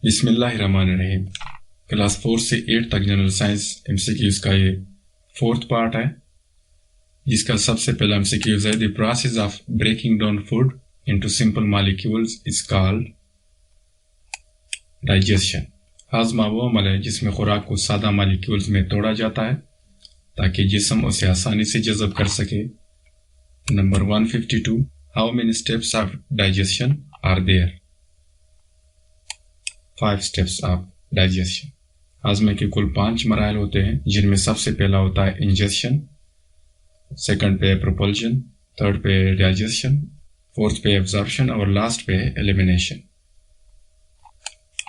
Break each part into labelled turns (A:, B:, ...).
A: बिस्मिल्लाहिर्रहमानिर्रहीम। क्लास 4 से 8 तक जनरल साइंस एमसीक्यूज का ये 4th पार्ट है, जिसका सबसे पहला एमसीक्यूज है the process of breaking down food into simple molecules is called digestion. हाजमा वो अमल है जिसमें खुराक को सादा मॉलिक्यूल्स में तोड़ा जाता है ताकि जिस्म उसे आसानी से जज़ब कर सके। Number 152, how many steps of digestion are there? 5 steps of digestion. हाजमे के कुल 5 मराहल होते हैं, जिनमें सबसे पहला होता है इंजेक्शन, सेकंड पे प्रोपल्शन, थर्ड पे डाइजेशन, फोर्थ पे एब्जॉर्प्शन और लास्ट पे elimination.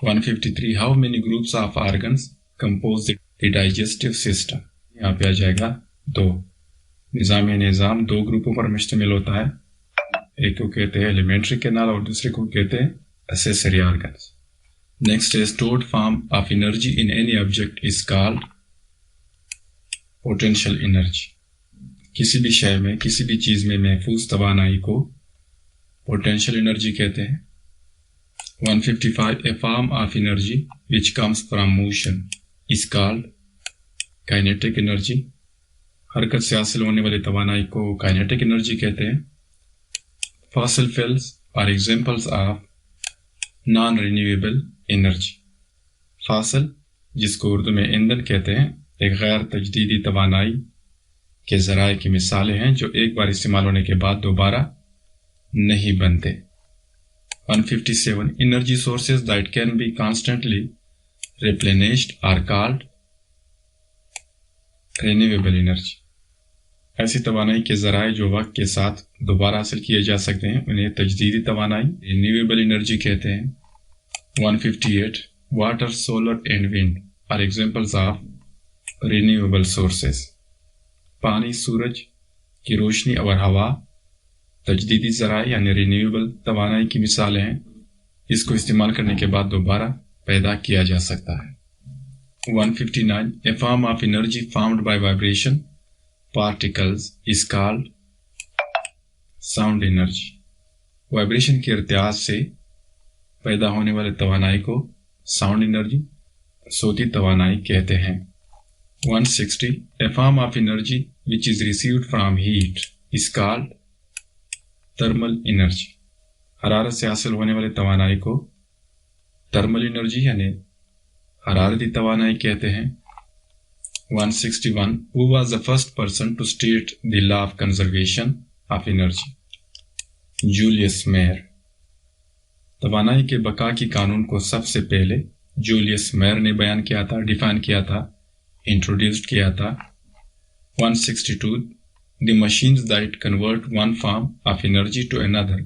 A: 153, how many groups of organs compose the digestive system? यहाँ पे आ जाएगा 2। निज़ाम 2 ग्रुपों पर मुश्तमिल होता है, एक को कहते हैं एलिमेंट्री कैनाल और दूसरे को कहते हैं accessory organs. Next is stored form of energy in any object is called potential energy. किसी भी शय में, किसी भी चीज में महफूज तवानाई को potential energy कहते हैं। 155, a form of energy which comes from motion is called kinetic energy. हरकत से हासिल होने वाली तवानाई को kinetic energy कहते हैं। Fossil fuels are examples of non-renewable energy. फासल, जिसको उर्दू में ईंधन कहते हैं, एक गैर तजदीदी तवानाई के जराए की मिसालें हैं जो एक बार इस्तेमाल होने के बाद दोबारा नहीं बनते। 157, energy sources that can be constantly replenished are called renewable energy. ऐसी तवानाई के जराए जो वक्त के साथ दोबारा हासिल किए जा सकते हैं, उन्हें तजदीदी तवानाई रिन्यूएबल एनर्जी कहते हैं। 158, water, solar and wind are examples of renewable sources. पानी, सूरज की रोशनी और हवा तजदीदी ज़राए यानी रिन्यूएबल तवानाई की मिसालें हैं, इसको इस्तेमाल करने के बाद दोबारा पैदा किया जा सकता है। 159, a form of energy formed by vibration particles is called sound energy. Vibration के इर्तियाज से पैदा होने वाले तवानाई को साउंड एनर्जी, सोती तवानाई कहते हैं। 160, a form of energy which is received from heat is called thermal energy. हरारत से हासिल होने वाले तवानाई को थर्मल एनर्जी यानी हरारती तवानाई कहते हैं। 161, who was the first person to state the law of conservation of energy? Julius Mayer. तवानाई के बका की कानून को सबसे पहले जूलियस मेयर ने बयान किया था, डिफाइन किया था, इंट्रोड्यूस्ड किया था। 162, the machines that convert one form of energy to another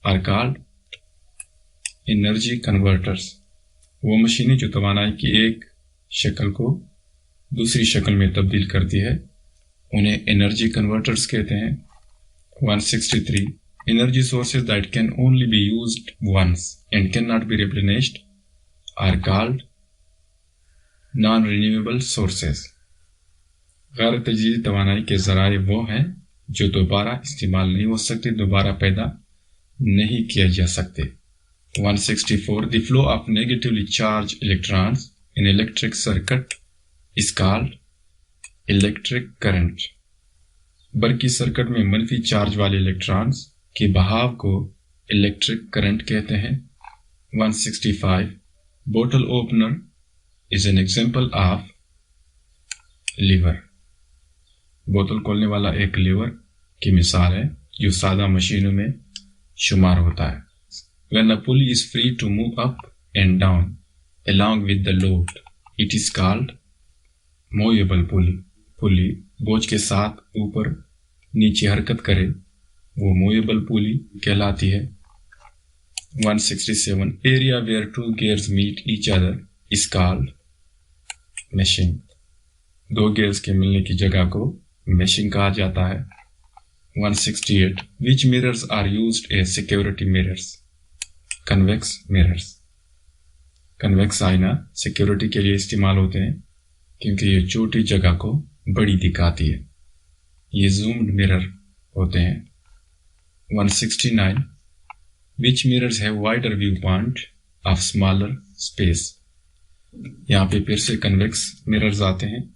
A: are called energy converters. वो मशीनें जो तवानाई की एक शक्ल को दूसरी शक्ल में तब्दील करती है, उन्हें एनर्जी कन्वर्टर्स कहते हैं। 163, energy sources that can only be used once and cannot be replenished are called non-renewable sources. गैर तजदीदी तवानाई के जराए वो हैं जो दोबारा इस्तेमाल नहीं हो सकते, दोबारा पैदा नहीं किए जा सकते। 164, the flow of negatively charged electrons in electric circuit is called electric current. बरकी सर्किट में मनफी चार्ज वाले इलेक्ट्रॉन्स के बहाव को इलेक्ट्रिक करंट कहते हैं। 165, bottle opener is an example of lever. बोतल खोलने वाला एक लीवर की मिसाल है जो सादा मशीनों में शुमार होता है। When a pulley is free to move up and down along with the load, it is called movable pulley. पुली बोझ के साथ ऊपर नीचे हरकत करे वो मूवेबल पुली कहलाती है। 167, area where 2 gears meet each other is called meshing. 2 gears के मिलने की जगह को meshing कहा जाता है। 168, which mirrors are used as security mirrors? convex mirrors. convex आईना सिक्योरिटी के लिए इस्तेमाल होते हैं क्योंकि ये छोटी जगह को बड़ी दिखाती है। ये zoomed mirror होते हैं। 169, which mirrors have wider viewpoint of smaller space. यहाँ पे फिर से कन्वेक्स मिरर्स आते हैं,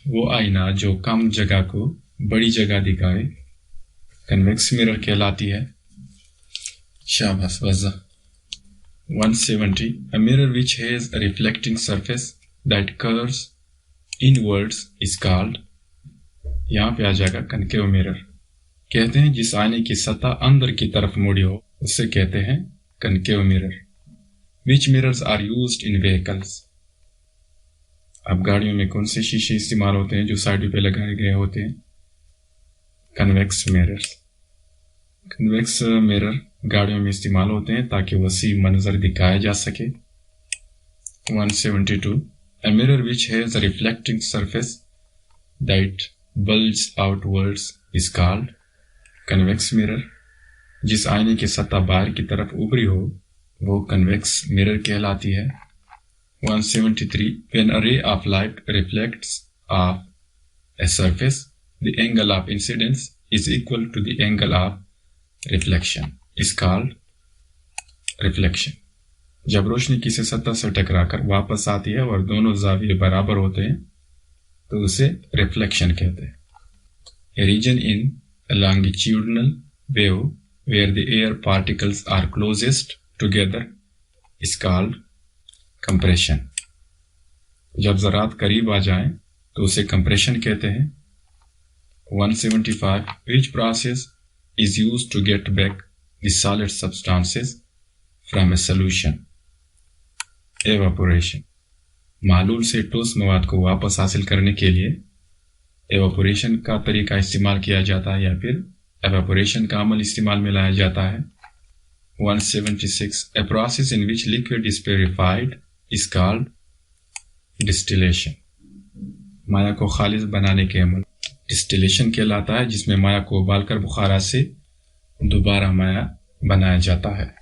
A: वो आईना जो कम जगह को बड़ी जगह दिखाए कन्वेक्स मिरर कहलाती है। शाबाश वज़ा। 170 A mirror which has a reflecting surface that curves inwards is called, यहाँ पे आ जाएगा कनकेव मिरर। कहते हैं जिस आईने की सतह अंदर की तरफ मुड़ी हो उससे कहते हैं concave mirror. Which mirrors are used in vehicles? अब गाड़ियों में कौन से शीशे इस्तेमाल होते हैं जो साइड पे लगाए गए होते हैं? Convex mirrors. कन्वेक्स मिरर गाड़ियों में इस्तेमाल होते हैं ताकि वसी मंजर दिखाया जा सके। 172 A mirror which has a reflecting surface that bulges outwards is called convex mirror। जिस आईने की सतह बाहर की तरफ उभरी हो वो कन्वेक्स मिरर कहलाती है। 173 When a ray of light reflects off a surface, the angle of incidence is equal to the angle of reflection is called reflection। जब रोशनी किसी सतह से टकराकर वापस आती है और दोनों जाविये बराबर होते हैं तो उसे रिफ्लेक्शन कहते हैं। A region in a longitudinal wave where the air particles are closest together is called compression। जब ज़रात करीब आ जाएं तो उसे compression कहते हैं। 175 Which process is used to get back the solid substances from a solution? Evaporation। मालूल से ठोस मवाद को वापस हासिल करने के लिए एवापोरेशन का तरीका इस्तेमाल किया जाता है या फिर एवापोरेशन का अमल इस्तेमाल में लाया जाता है। 176 A process in which liquid is purified is called distillation। माया को खालिस बनाने के अमल डिस्टिलेशन कहलाता है, जिसमें माया को उबालकर बुखारा से दोबारा माया बनाया जाता है।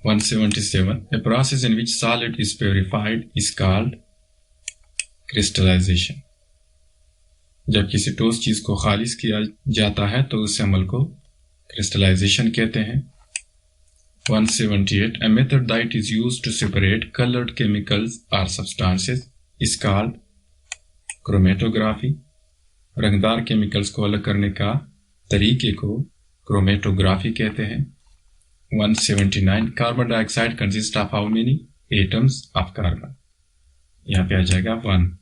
A: 177 A process in which solid is purified is called crystallization। जब किसी ठोस चीज को खालिस किया जाता है तो उस अमल को क्रिस्टलाइजेशन कहते हैं। 178 A method that is used to separate colored chemicals or substances is called chromatography। रंगदार केमिकल्स को अलग करने का तरीके को क्रोमेटोग्राफी कहते हैं। 179 Carbon dioxide consists of how many atoms of carbon? यहाँ पे आ जाएगा 1।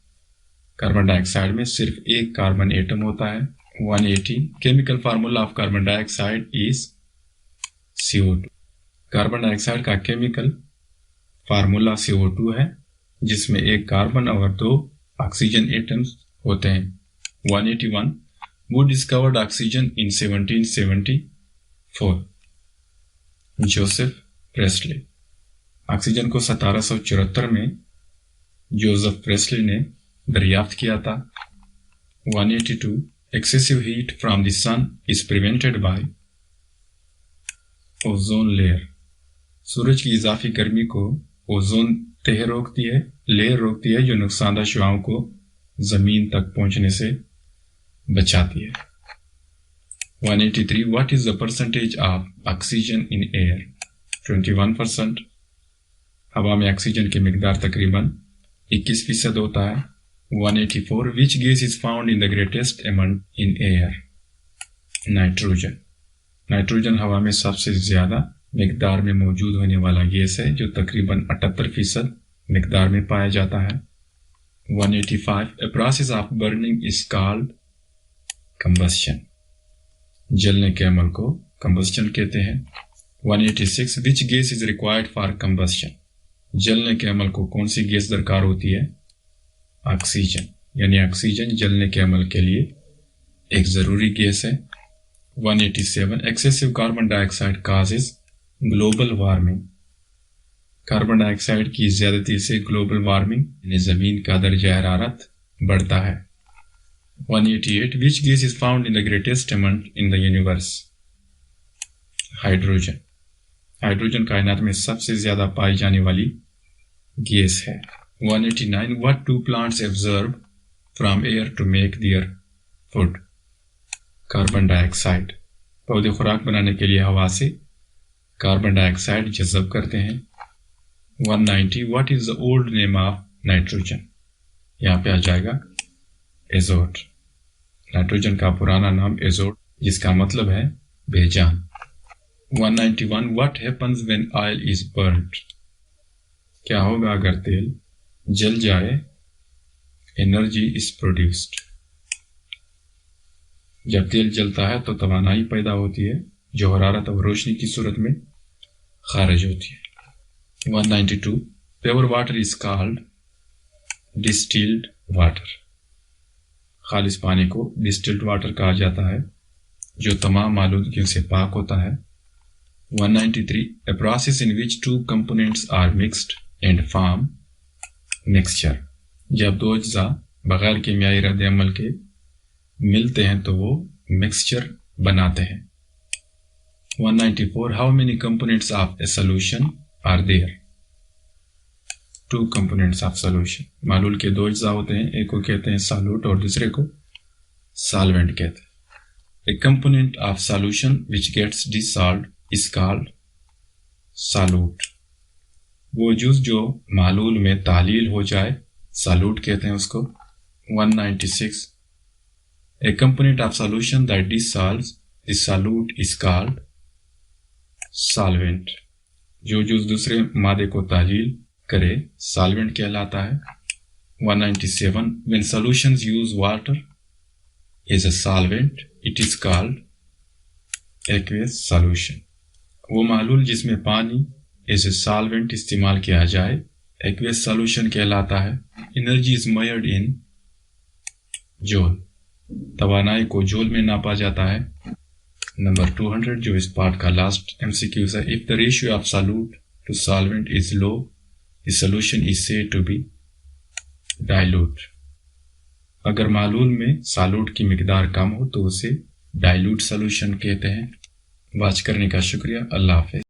A: कार्बन डाइऑक्साइड में सिर्फ एक कार्बन एटम होता है। 180 chemical formula of carbon dioxide is CO2। Carbon dioxide का केमिकल फार्मूला CO2 है, जिसमें एक कार्बन और 2 ऑक्सीजन एटम्स होते हैं। 181 Who discovered oxygen in 1774? Joseph Priestley. Oxygen को 1774 में जोसेफ प्रेस्ली ने दरियाफ्त किया था। 182 Excessive heat from the sun is prevented by ozone layer. सूरज की इजाफी गर्मी को ओजोन तह रोकती है, लेयर रोकती है, जो नुकसानदा शुआओं को जमीन तक पहुंचने से बचाती है। 183 What is the percentage of oxygen in air? 21%। हवा में ऑक्सीजन की मिकदार तकरीबन 21% होता है। 184 Which gas is found in the greatest amount in air? Nitrogen. Nitrogen हवा में सबसे ज्यादा मिकदार में मौजूद होने वाला गैस है, जो तकरीबन 78% मिकदार में पाया जाता है। 185 A process of burning is called combustion। जलने के अमल को combustion कहते हैं। 186 Which gas is required for combustion? जलने के अमल को कौन सी गैस दरकार होती है? ऑक्सीजन। यानी ऑक्सीजन जलने के अमल के लिए एक जरूरी गैस है। 187 Excessive carbon dioxide causes global warming। Carbon dioxide की ज्यादती से ग्लोबल वार्मिंग यानी जमीन का दर्जा हरारत बढ़ता है। 188 Which gas is found in the greatest amount in the universe? Hydrogen. Hydrogen कायनात में सबसे ज्यादा पाई जाने वाली गैस है। 189 What do plants absorb from air to make their food? Carbon dioxide. पौधे खुराक बनाने के लिए हवा से कार्बन डाइऑक्साइड जज़ब करते हैं। 190 what is the old name of nitrogen. यहाँ पे आ जाएगा एजोट। नाइट्रोजन का पुराना नाम एजोट, जिसका मतलब है बेजान। 191 what happens when oil is burned. क्या होगा अगर तेल जल जाए। Energy is produced. जब तेल जलता है तो तवानाई पैदा होती है, जो हरारत और रोशनी की सूरत में खारिज होती है। 192 pure water is called distilled water. खालिस पानी को डिस्टिल्ड वाटर कहा जाता है, जो तमाम आलूदगियों से पाक होता है। 193 a process in which two components are mixed and form mixture। जब दो अज्जा बगैर कीमियाई रद्द अमल के मिलते हैं तो वो मिक्सचर बनाते हैं। 194 how many components of a solution are there। Two components of solution. मालूल के दो अज्जा होते हैं, एक को कहते हैं सॉल्यूट और दूसरे को सॉल्वेंट कहते हैं। A component of solution which gets dissolved is called solute. वो जुज जो मालूल में तालील हो जाए सॉल्यूट कहते हैं उसको। 196 ए component of solution that dissolves the solute is called solvent. जो जुज दूसरे मादे को तालील करे सॉल्वेंट कहलाता है। 197 when solutions use water as a solvent it is called aqueous solution। वो मालूल जिसमें पानी एज ए सॉल्वेंट इस्तेमाल किया जाए एक्वेस सॉल्यूशन कहलाता है। Energy is measured in joule. तवानाई को जूल में नापा जाता है। नंबर 200 जो इस पार्ट का लास्ट एमसीक्यू है, if the ratio of solute to solvent is low the solution is said to be dilute. अगर मालूल में सॉल्यूट की मिकदार कम हो तो उसे डाइल्यूट सॉल्यूशन कहते हैं। वाच करने का शुक्रिया। अल्लाह हाफ़िज़।